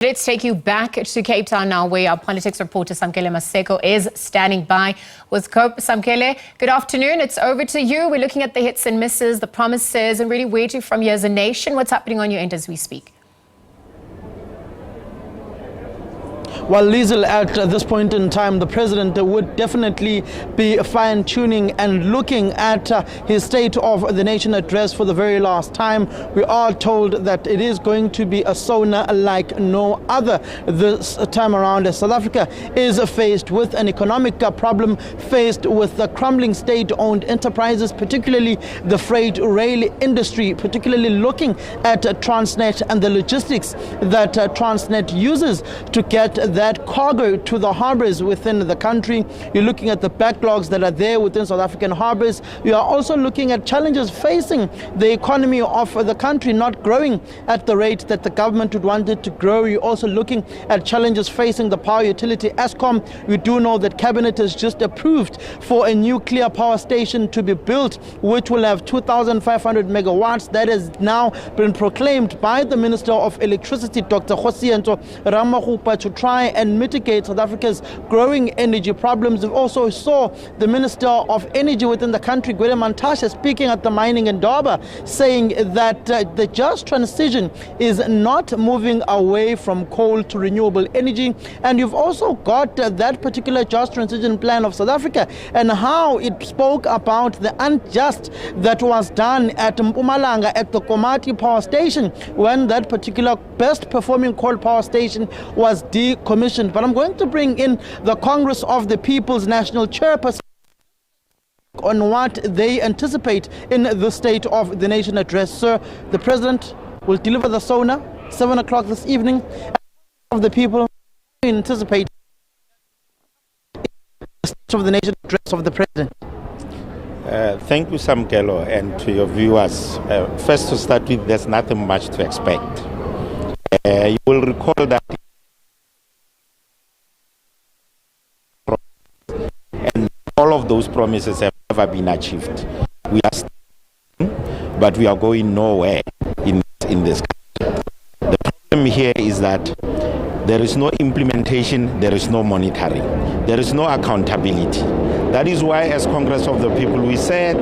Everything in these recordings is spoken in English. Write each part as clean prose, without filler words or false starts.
Let's take you back to Cape Town now, where our politics reporter Samkele Maseko is standing by with COPE. Samkele, good afternoon. It's over to you. We're looking at the hits and misses, the promises, and really where to from here as a nation. What's happening on your end as we speak? Well, Liesl, at this point in time, the president would definitely be fine-tuning and looking at his State of the Nation address for the very last time. We are told that it is going to be a SONA like no other this time around. South Africa is faced with an economic problem, faced with the crumbling state-owned enterprises, particularly the freight rail industry, particularly looking at Transnet and the logistics that Transnet uses to get that cargo to the harbors within the country. You're looking at the backlogs that are there within South African harbors. You are also looking at challenges facing the economy of the country not growing at the rate that the government would want it to grow. You're also looking at challenges facing the power utility Eskom. We do know that Cabinet has just approved for a nuclear power station to be built, which will have 2,500 megawatts. That has now been proclaimed by the Minister of Electricity, Dr. Cyril Ramaphosa, to try and mitigate South Africa's growing energy problems. We also saw the Minister of Energy within the country, Gwede Mantashe, speaking at the mining in Durban, saying that the just transition is not moving away from coal to renewable energy. And you've also got that particular just transition plan of South Africa and how it spoke about the unjust that was done at Mpumalanga at the Komati power station when that particular best performing coal power station was decommissioned. But I'm going to bring in the Congress of the People's National Chairperson on what they anticipate in the State of the Nation address. Sir, the President will deliver the SONA 7 o'clock this evening. Of the people anticipate the State of the Nation address of the President. Thank you, Samkele, and to your viewers. First, to start with, there's nothing much to expect. You will recall that all of those promises have never been achieved. We are still, but we are going nowhere in this country. The problem here is that there is no implementation, there is no monitoring, there is no accountability. That is why, as Congress of the People, we said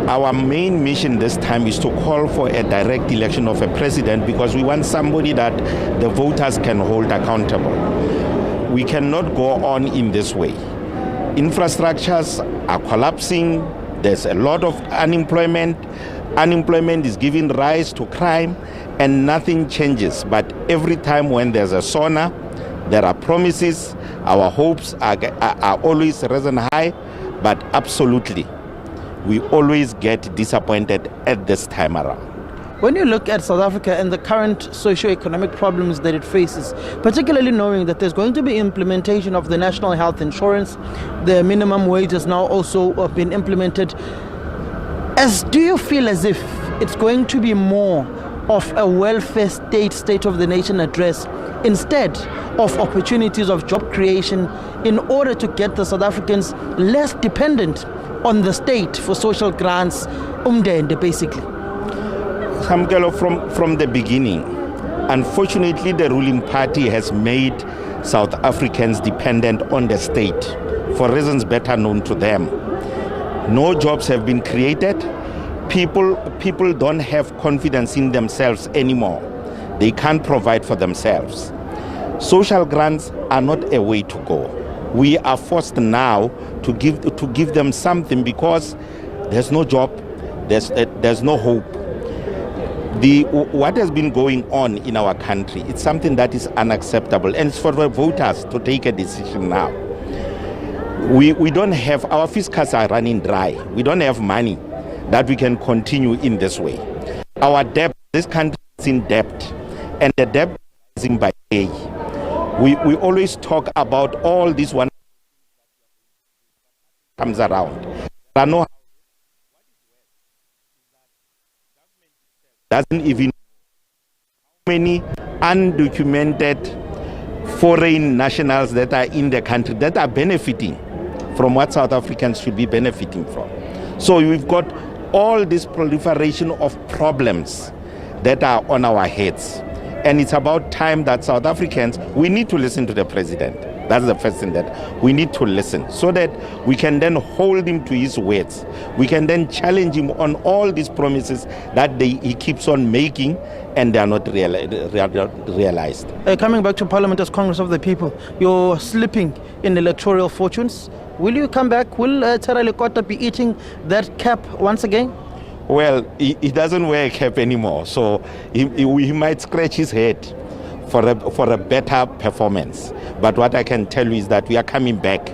our main mission this time is to call for a direct election of a president, because we want somebody that the voters can hold accountable. We cannot go on in this way. Infrastructures are collapsing. There's a lot of unemployment. Unemployment is giving rise to crime, and nothing changes. But every time when there's a SONA, there are promises. Our hopes are always risen high, but absolutely, we always get disappointed at this time around. When you look at South Africa and the current socio-economic problems that it faces, particularly knowing that there's going to be implementation of the national health insurance, the minimum wage has now also been implemented, do you feel as if it's going to be more of a welfare state of the nation address instead of opportunities of job creation in order to get the South Africans less dependent on the state for social grants, basically? Samkele, from the beginning, unfortunately, the ruling party has made South Africans dependent on the state for reasons better known to them. No jobs have been created. People don't have confidence in themselves anymore. They can't provide for themselves. Social grants are not a way to go. We are forced now to give them something, because there's no job, there's no hope. What has been going on in our country, it's something that is unacceptable, and it's for the voters to take a decision now. We don't have, our fiscals are running dry. We don't have money that we can continue in this way. Our debt, this country is in debt, and the debt is rising by day. We always talk about all this one comes around. There are no doesn't even know how many undocumented foreign nationals that are in the country that are benefiting from what South Africans should be benefiting from. So we've got all this proliferation of problems that are on our heads. And it's about time that South Africans, we need to listen to the president. That's the first thing, that we need to listen, so that we can then hold him to his words. We can then challenge him on all these promises that he keeps on making, and they are not realized. Coming back to Parliament as Congress of the People, you're slipping in electoral fortunes. Will you come back? Will Cyril Ramaphosa be eating that cap once again? Well, he doesn't wear a cap anymore, so he might scratch his head for a better performance. But what I can tell you is that we are coming back,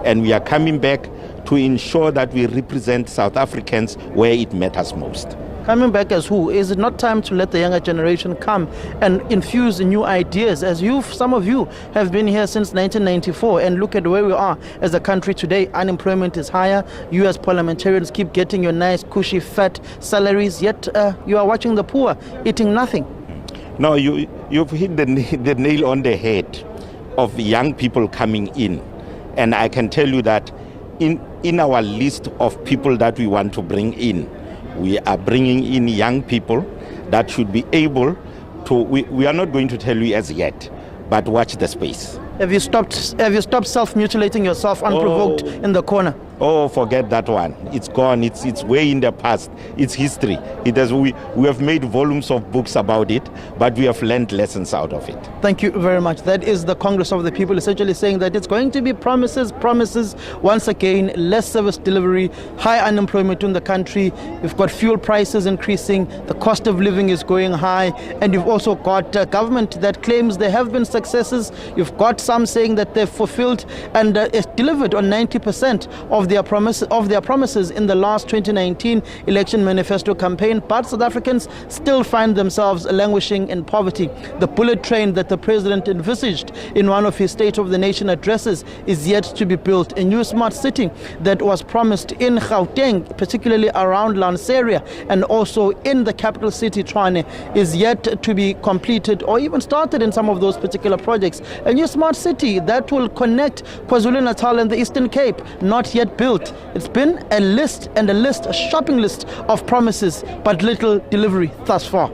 and we are coming back to ensure that we represent South Africans where it matters most. Coming back as who? Is it not time to let the younger generation come and infuse new ideas? As some of you have been here since 1994, and look at where we are as a country today. Unemployment is higher. You as parliamentarians keep getting your nice, cushy, fat salaries, yet you are watching the poor eating nothing. No, you've hit the nail on the head of young people coming in. And I can tell you that in our list of people that we want to bring in, we are bringing in young people that should be able to, we are not going to tell you as yet, but watch the space. Have you stopped self-mutilating yourself unprovoked in the corner? Oh, forget that one. It's gone. It's way in the past. It's history. We have made volumes of books about it, but we have learned lessons out of it. Thank you very much. That is the Congress of the People essentially saying that it's going to be promises. Once again, less service delivery, high unemployment in the country. We've got fuel prices increasing. The cost of living is going high. And you've also got a government that claims there have been successes. You've got some saying that they've fulfilled and delivered on 90% of their promises in the last 2019 election manifesto campaign, but South Africans still find themselves languishing in poverty. The bullet train that the president envisaged in one of his State of the Nation addresses is yet to be built. A new smart city that was promised in Gauteng, particularly around Lanseria, and also in the capital city Tshwane, is yet to be completed or even started in some of those particular projects. A new smart city that will connect KwaZulu-Natal and the Eastern Cape, not yet built. It's been a shopping list of promises, but little delivery thus far.